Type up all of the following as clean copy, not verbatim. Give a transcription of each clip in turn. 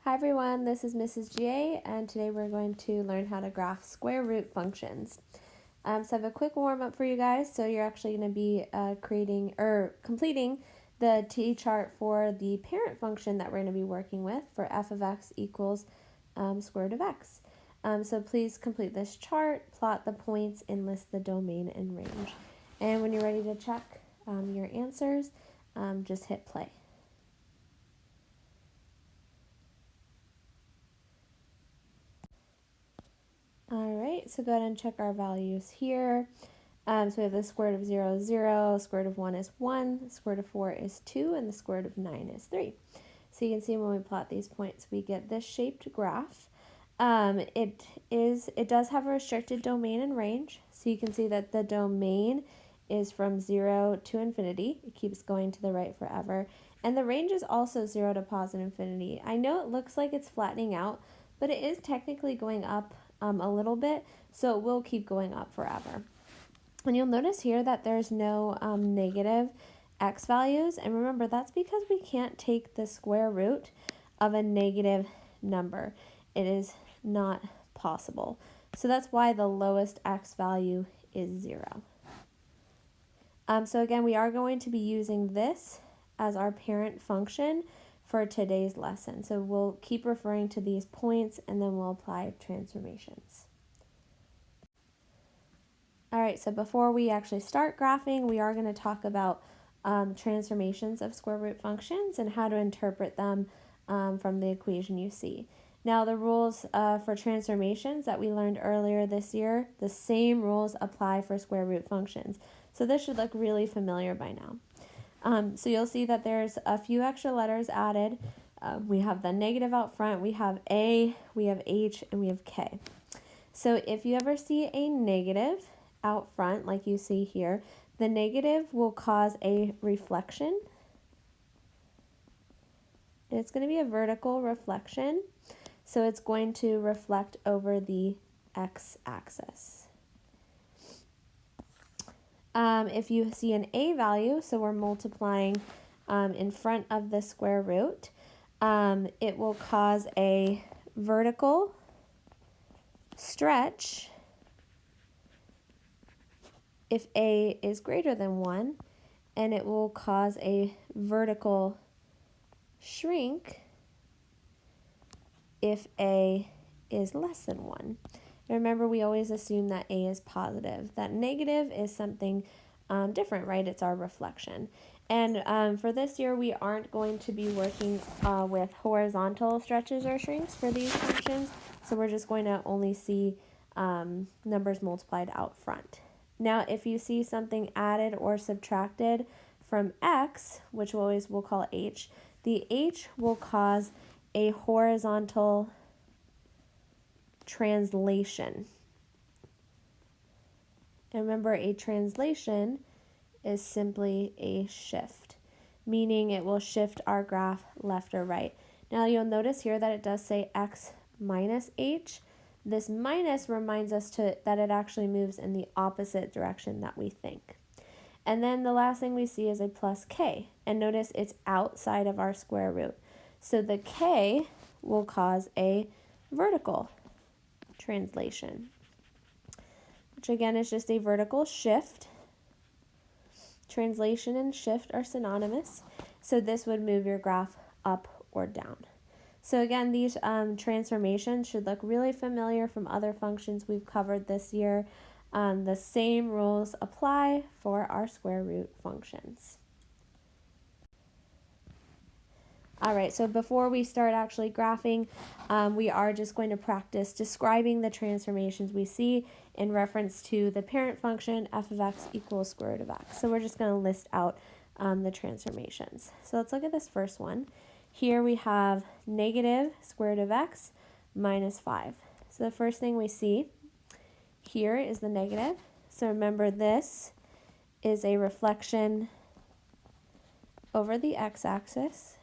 Hi everyone, this is Mrs. GA, and today we're going to learn how to graph square root functions. So I have a quick warm up for you guys. So you're actually going to be completing the t-chart for the parent function that we're going to be working with for f of x equals square root of x. So please complete this chart, plot the points, and list the domain and range. And when you're ready to check your answers, just hit play. Alright, so go ahead and check our values here. So we have the square root of 0 is 0, square root of 1 is 1, the square root of 4 is 2, and the square root of 9 is 3. So you can see when we plot these points, we get this shaped graph. It does have a restricted domain and range. So you can see that the domain is from 0 to infinity. It keeps going to the right forever. And the range is also 0 to positive infinity. I know it looks like it's flattening out, but it is technically going up a little bit, so it will keep going up forever. And you'll notice here that there's no negative x values, and remember that's because we can't take the square root of a negative number. It is not possible. So that's why the lowest x value is 0. So again, we are going to be using this as our parent function for today's lesson. So we'll keep referring to these points and then we'll apply transformations. All right, so before we actually start graphing, we are going to talk about transformations of square root functions and how to interpret them from the equation you see. Now the rules for transformations that we learned earlier this year, the same rules apply for square root functions. So this should look really familiar by now. So you'll see that there's a few extra letters added. We have the negative out front, we have A, we have H, and we have K. So if you ever see a negative out front, like you see here, the negative will cause a reflection. And it's going to be a vertical reflection. So it's going to reflect over the x-axis. If you see an A value, so we're multiplying in front of the square root, it will cause a vertical stretch if A is greater than 1, and it will cause a vertical shrink if A is less than 1. Remember, we always assume that A is positive. That negative is something different, right? It's our reflection. And for this year, we aren't going to be working with horizontal stretches or shrinks for these functions, so we're just going to only see numbers multiplied out front. Now, if you see something added or subtracted from x, which we'll call h, the h will cause a horizontal translation. And remember, a translation is simply a shift, meaning it will shift our graph left or right. Now you'll notice here that it does say x minus h. This minus reminds us that it actually moves in the opposite direction that we think. And then the last thing we see is a plus k. And notice it's outside of our square root. So the k will cause a vertical translation, which again is just a vertical shift. Translation and shift are synonymous. So this would move your graph up or down. So again, these transformations should look really familiar from other functions we've covered this year. The same rules apply for our square root functions. All right, so before we start actually graphing, we are just going to practice describing the transformations we see in reference to the parent function f of x equals square root of x. So we're just going to list out the transformations. So let's look at this first one. Here we have negative square root of x minus 5. So the first thing we see here is the negative. So remember, this is a reflection over the x-axis.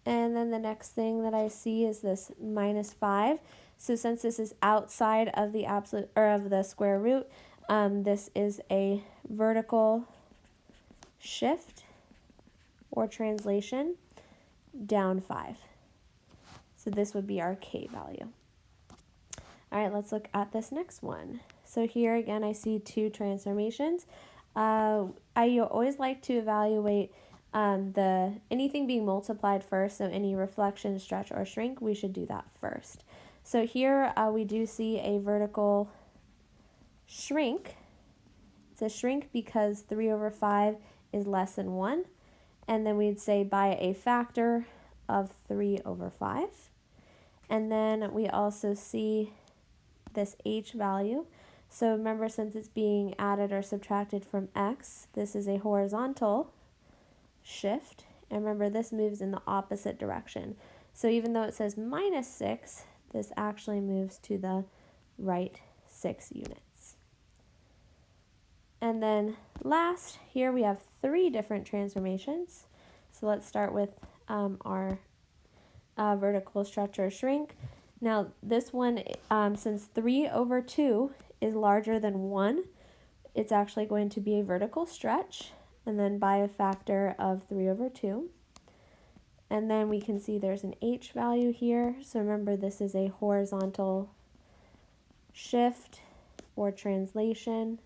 And then the next thing that I see is this minus 5. So since this is outside of the absolute or of the square root, this is a vertical shift or translation, down 5. So this would be our k value. All right, let's look at this next one. So here again, I see 2 transformations. I always like to evaluate anything being multiplied first, so any reflection, stretch, or shrink, we should do that first. So here we do see a vertical shrink. It's a shrink because 3 over 5 is less than 1. And then we'd say by a factor of 3 over 5. And then we also see this h value. So remember, since it's being added or subtracted from x, this is a horizontal shift. And remember, this moves in the opposite direction. So even though it says minus 6, this actually moves to the right 6 units. And then last, here we have 3 different transformations. So let's start with our vertical stretch or shrink. Now this one, since 3 over 2 is larger than 1, it's actually going to be a vertical stretch, and then by a factor of 3 over 2. And then we can see there's an h value here. So remember, this is a horizontal shift or translation,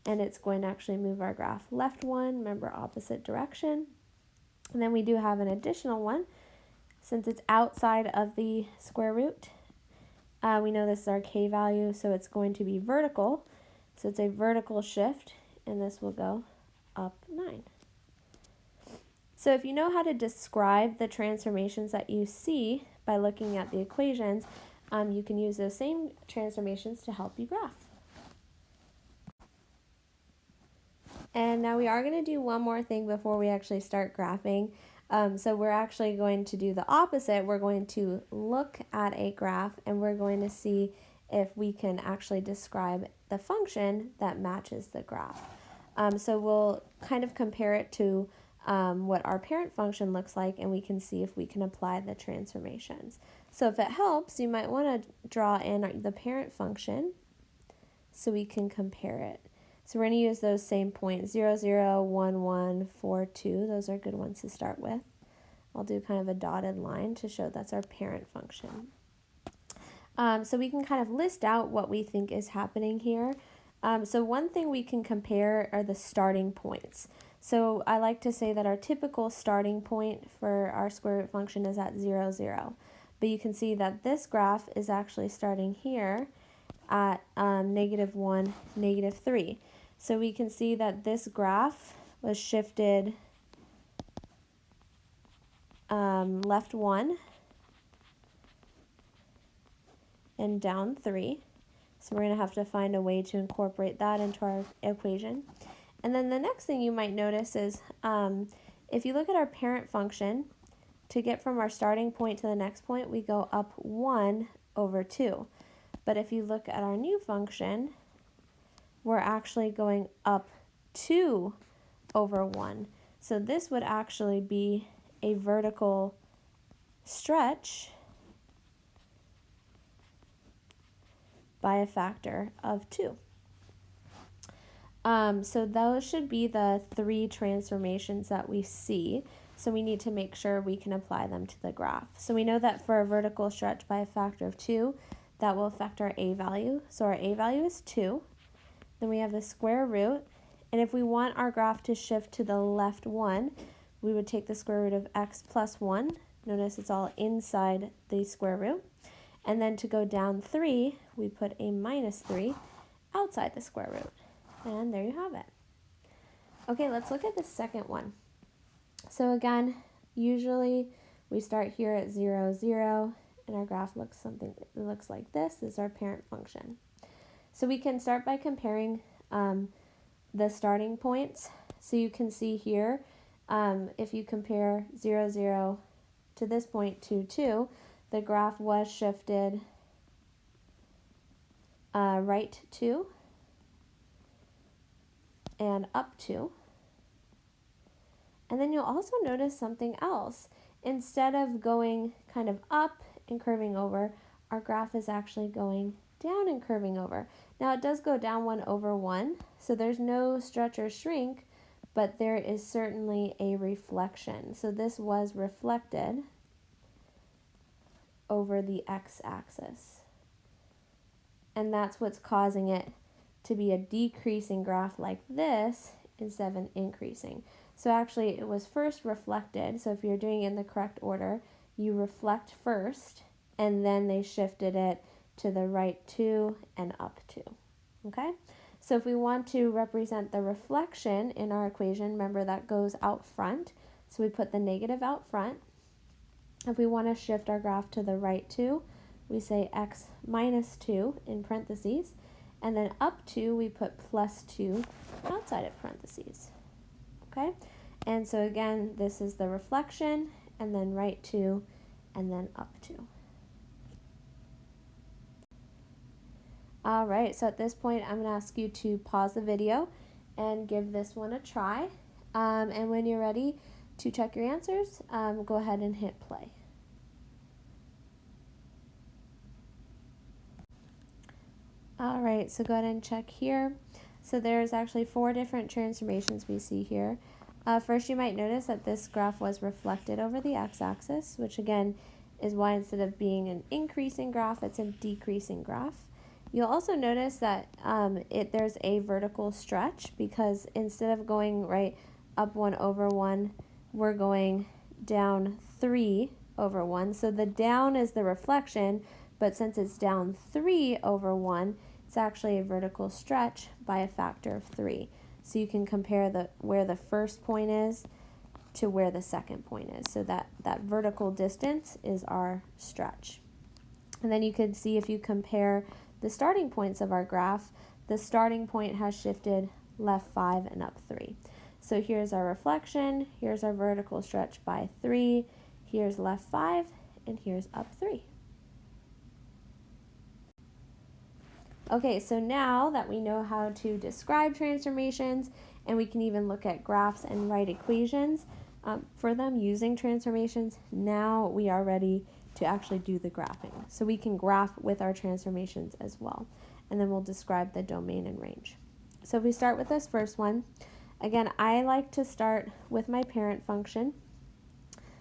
and it's going to actually move our graph left 1, remember, opposite direction. And then we do have an additional one. Since it's outside of the square root, we know this is our k value, so it's going to be vertical. So it's a vertical shift, and this will go up 9. So if you know how to describe the transformations that you see by looking at the equations, you can use those same transformations to help you graph. And now we are going to do one more thing before we actually start graphing. So we're actually going to do the opposite. We're going to look at a graph and we're going to see if we can actually describe the function that matches the graph. So we'll kind of compare it to what our parent function looks like, and we can see if we can apply the transformations. So if it helps, you might want to draw in the parent function so we can compare it. So we're going to use those same points, 0, 0, 1, 1, 4, 2. Those are good ones to start with. I'll do kind of a dotted line to show that's our parent function. So we can kind of list out what we think is happening here. So one thing we can compare are the starting points. So I like to say that our typical starting point for our square root function is at 0, 0. But you can see that this graph is actually starting here at -1, -3. So we can see that this graph was shifted left 1 and down 3. So we're going to have to find a way to incorporate that into our equation. And then the next thing you might notice is if you look at our parent function, to get from our starting point to the next point, we go up 1 over 2. But if you look at our new function, we're actually going up 2 over 1. So this would actually be a vertical stretch by a factor of 2. So those should be the 3 transformations that we see. So we need to make sure we can apply them to the graph. So we know that for a vertical stretch by a factor of 2, that will affect our a value. So our a value is 2. Then we have the square root. And if we want our graph to shift to the left 1, we would take the square root of x plus 1. Notice it's all inside the square root. And then to go down 3, we put a -3 outside the square root. And there you have it. Okay, let's look at the second one. So again, usually we start here at 0, 0, and our graph looks like this. This is our parent function. So we can start by comparing the starting points. So you can see here, if you compare 0, 0 to this point, 2, 2, the graph was shifted right 2 and up 2. And then you'll also notice something else. Instead of going kind of up and curving over, our graph is actually going down and curving over. Now it does go down 1 over 1, so there's no stretch or shrink, but there is certainly a reflection. So this was reflected over the x-axis. And that's what's causing it to be a decreasing graph like this instead of an increasing. So actually it was first reflected. So if you're doing it in the correct order, you reflect first, and then they shifted it to the right 2 and up 2. Okay? So if we want to represent the reflection in our equation, remember that goes out front. So we put the negative out front. If we want to shift our graph to the right 2, we say x minus 2 in parentheses, and then up 2 we put plus 2 outside of parentheses. Okay? And so again, this is the reflection, and then right 2, and then up 2. All right, so at this point, I'm going to ask you to pause the video and give this one a try. And when you're ready to check your answers, go ahead and hit play. All right, so go ahead and check here. So there's actually 4 different transformations we see here. First, you might notice that this graph was reflected over the x-axis, which again is why instead of being an increasing graph, it's a decreasing graph. You'll also notice that there's a vertical stretch, because instead of going right up 1 over 1, we're going down 3 over 1. So the down is the reflection, but since it's down 3 over 1, it's actually a vertical stretch by a factor of 3. So you can compare where the first point is to where the second point is. So that vertical distance is our stretch. And then you can see if you compare the starting points of our graph, the starting point has shifted left 5 and up 3. So here's our reflection, here's our vertical stretch by 3, here's left 5, and here's up 3. Okay, so now that we know how to describe transformations, and we can even look at graphs and write equations for them using transformations, now we are ready to actually do the graphing. So we can graph with our transformations as well. And then we'll describe the domain and range. So if we start with this first one, again, I like to start with my parent function.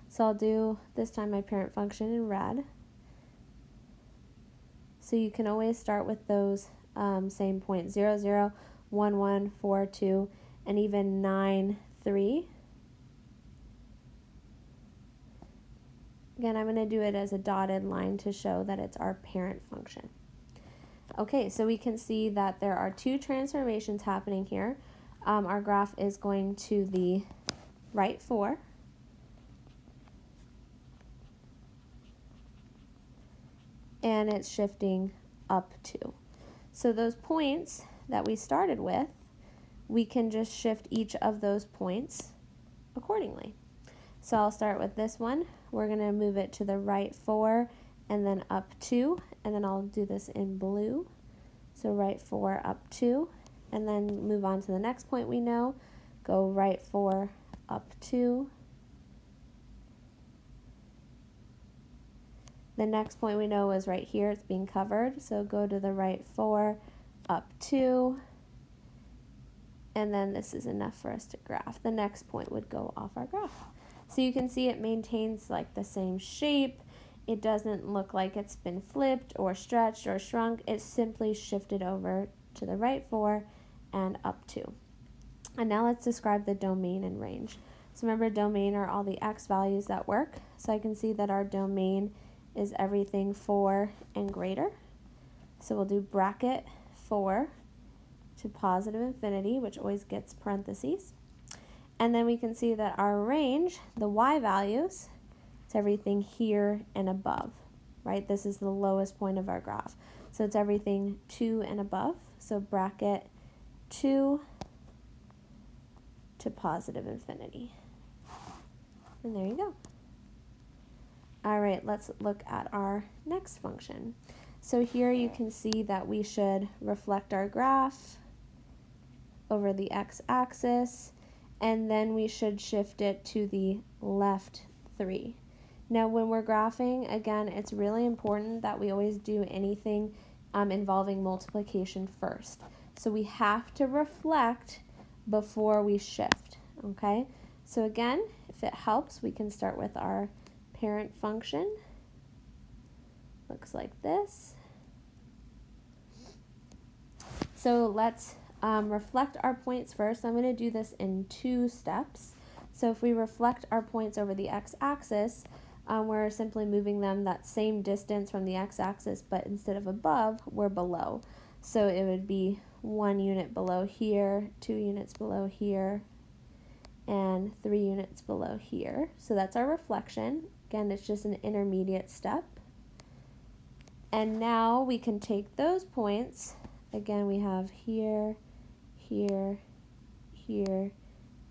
So I'll do this time my parent function in red. So you can always start with those same points, 0, 0, 1, 1, 4, 2, and even 9, 3. Again, I'm going to do it as a dotted line to show that it's our parent function. Okay, so we can see that there are 2 transformations happening here. Our graph is going to the right 4. And it's shifting up 2. So those points that we started with, we can just shift each of those points accordingly. So I'll start with this one. We're going to move it to the right 4 and then up 2, and then I'll do this in blue. So right 4, up 2, and then move on to the next point we know. Go right 4, up 2. The next point we know is right here, it's being covered. So go to the right 4, up 2, and then this is enough for us to graph. The next point would go off our graph. So you can see it maintains like the same shape. It doesn't look like it's been flipped or stretched or shrunk. It's simply shifted over to the right 4 and up 2. And now let's describe the domain and range. So remember, domain are all the x values that work. So I can see that our domain is everything 4 and greater. So we'll do bracket 4 to positive infinity, which always gets parentheses. And then we can see that our range, the y values, it's everything here and above, right? This is the lowest point of our graph. So it's everything 2 and above. So bracket 2 to positive infinity. And there you go. All right, let's look at our next function. So here you can see that we should reflect our graph over the x-axis, and then we should shift it to the left 3. Now when we're graphing, again, it's really important that we always do anything involving multiplication first. So we have to reflect before we shift. Okay, so again, if it helps, we can start with our parent function. Looks like this. So let's reflect our points first. I'm going to do this in 2 steps. So if we reflect our points over the x-axis, we're simply moving them that same distance from the x-axis, but instead of above, we're below. So it would be 1 unit below here, 2 units below here, and 3 units below here. So that's our reflection. Again, it's just an intermediate step. And now we can take those points. Again, we have here, here, here,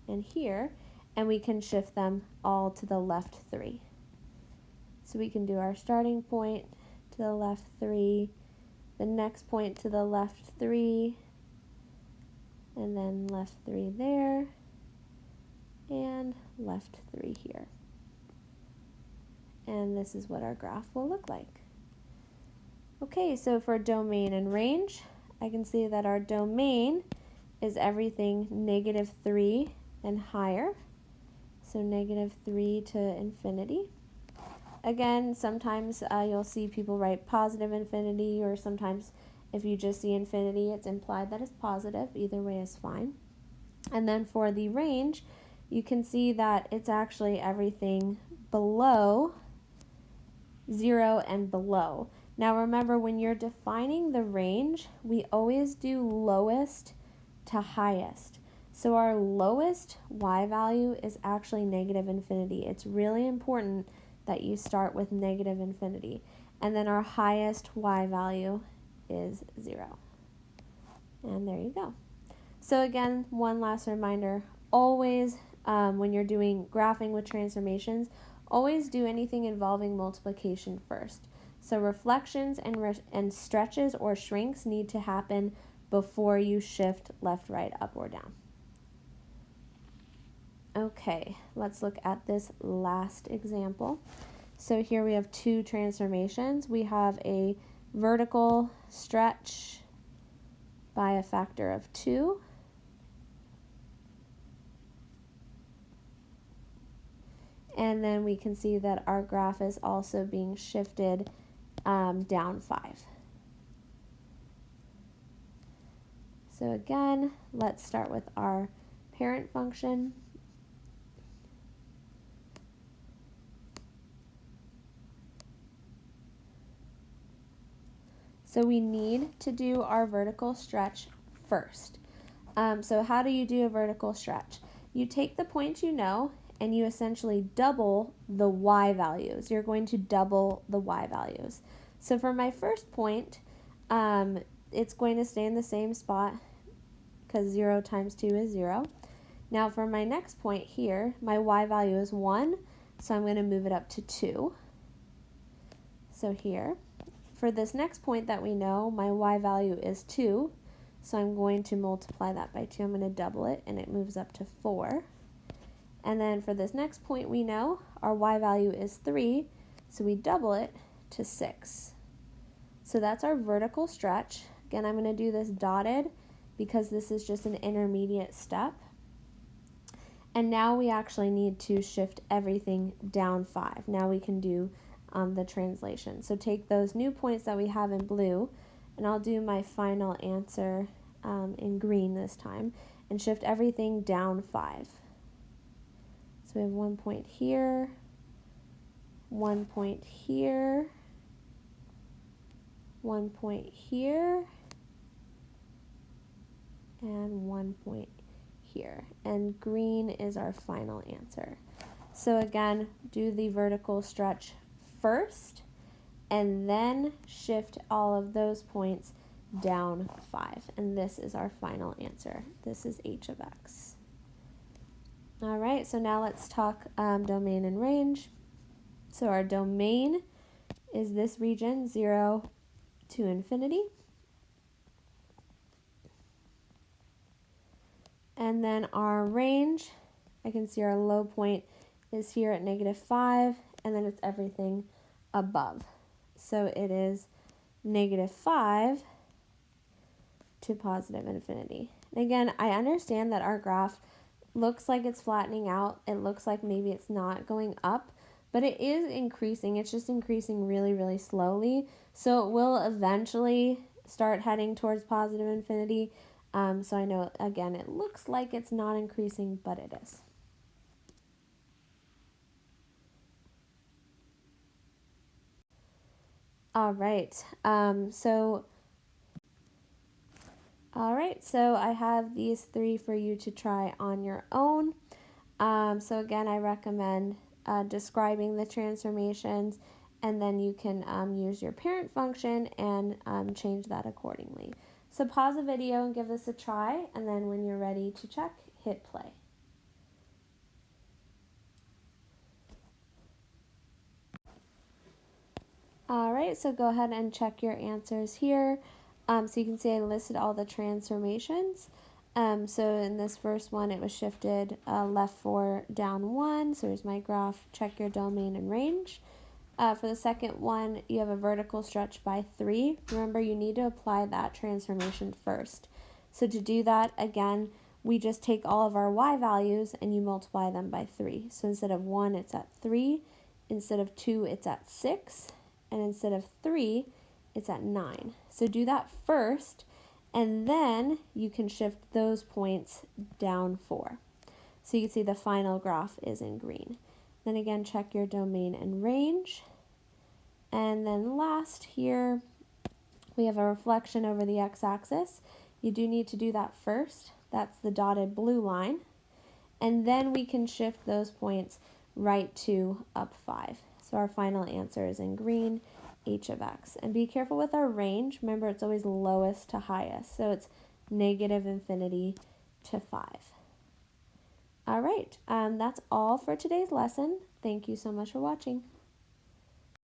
and here, and we can shift them all to the left 3. So we can do our starting point to the left 3, the next point to the left 3, and then left 3 there, and left 3 here. And this is what our graph will look like. Okay, so for domain and range, I can see that our domain is everything -3 and higher. So -3 to infinity. Again, sometimes you'll see people write positive infinity, or sometimes if you just see infinity, it's implied that it's positive. Either way is fine. And then for the range, you can see that it's actually everything below 0 and below. Now remember, when you're defining the range, we always do lowest to highest. So our lowest y value is actually -infinity. It's really important that you start with -infinity. And then our highest y value is 0. And there you go. So again, one last reminder, always when you're doing graphing with transformations, always do anything involving multiplication first. So reflections and stretches or shrinks need to happen before you shift left, right, up, or down. Okay, let's look at this last example. So here we have 2 transformations. We have a vertical stretch by a factor of 2. And then we can see that our graph is also being shifted down 5. So again, let's start with our parent function. So we need to do our vertical stretch first. So how do you do a vertical stretch? You take the point you know, and you essentially double the y values. You're going to double the y values. So for my first point, it's going to stay in the same spot because 0 times 2 is 0. Now for my next point here, my y value is 1, so I'm going to move it up to 2. So here. For this next point that we know, my y value is 2, so I'm going to multiply that by 2. I'm going to double it, and it moves up to 4. And then for this next point we know, our y value is 3, so we double it to 6. So that's our vertical stretch. Again, I'm going to do this dotted because this is just an intermediate step. And now we actually need to shift everything down 5. Now we can do the translation. So take those new points that we have in blue, and I'll do my final answer in green this time, and shift everything down 5. So we have 1 point here, 1 point here, 1 point here, and 1 point here. And green is our final answer. So again, do the vertical stretch first, and then shift all of those points down 5. And this is our final answer. This is h of x. All right, so now let's talk domain and range. So our domain is this region, 0 to infinity. And then our range, I can see our low point is here at -5, and then it's everything above. So it is -5 to positive infinity. And again, I understand that our graph looks like it's flattening out. It looks like maybe it's not going up, but it is increasing. It's just increasing really, really slowly. So it will eventually start heading towards positive infinity. So I know, again, it looks like it's not increasing, but it is. All right. So I have these three for you to try on your own. So again, I recommend describing the transformations, and then you can use your parent function and change that accordingly. So pause the video and give this a try, and then when you're ready to check, hit play. All right, so go ahead and check your answers here. So you can see I listed all the transformations. So in this first one, it was shifted left 4, down 1. So here's my graph. Check your domain and range. For the second one, you have a vertical stretch by 3. Remember, you need to apply that transformation first. So to do that, again, we just take all of our y values and you multiply them by 3. So instead of 1, it's at 3. Instead of 2, it's at 6. And instead of 3, it's at 9. So do that first, and then you can shift those points down 4. So you can see the final graph is in green. Then again, check your domain and range. And then last here, we have a reflection over the x-axis. You do need to do that first. That's the dotted blue line. And then we can shift those points right to up 5. So our final answer is in green, h of x. And be careful with our range. Remember, it's always lowest to highest. So it's negative infinity to 5. All right, that's all for today's lesson. Thank you so much for watching.